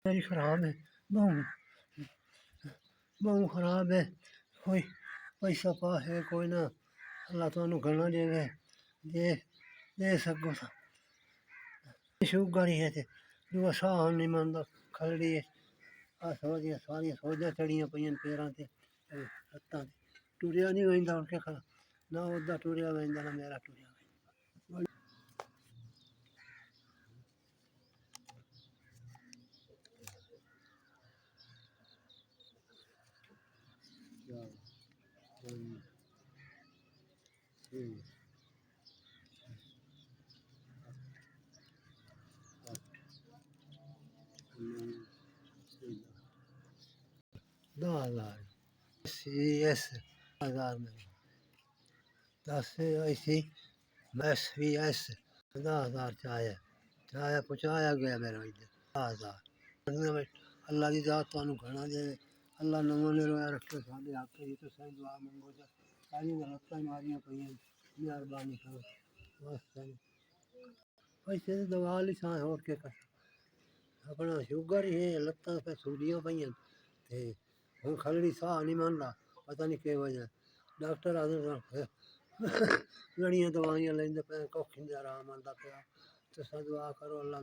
मेरी खराब है, बहु बहु खराब है, कोई पैसा पा है कोई ना, अल्लाह तुहानू घना देवे, दे दे सको ता शुगर ही है ते दूआ साह नहीं मनदा, खलड़ी है आ सारियां सोजां चढ़ियां पईयां पैरां ते लत्तां ते, टुरिया नहीं वहिंदा हुण केह करा, ना ओदा टुरिया वहिंदा ना मेरा टुरिया वहिंदा। दस हज़ार CS 10,000 में 10 ऐसी बस CS 10,000 चाया चाया पहुँचाया गया मेरा इधर 10,000। अल्लाह की जात तुहानू घना दे, अल्लाह नवां निरोया रखे साडे हक च तुसां दुआ मंगो जा, सारियां लत्तां मारियां पईयां, मेहरबानी करो बस पैसे दी दवा लिसां होर केह कर, अपना शुगर ही है, लत्तां सूलियां पईयां ते हुण खलड़ी साह नहीं मनदा, पता नहीं केह वजह, डॉक्टर आखदे घड़ियां दवाइयां लैंदे पे कक्ख नहीं आराम आंदा पिया, तुसां दुआ करो अल्लाह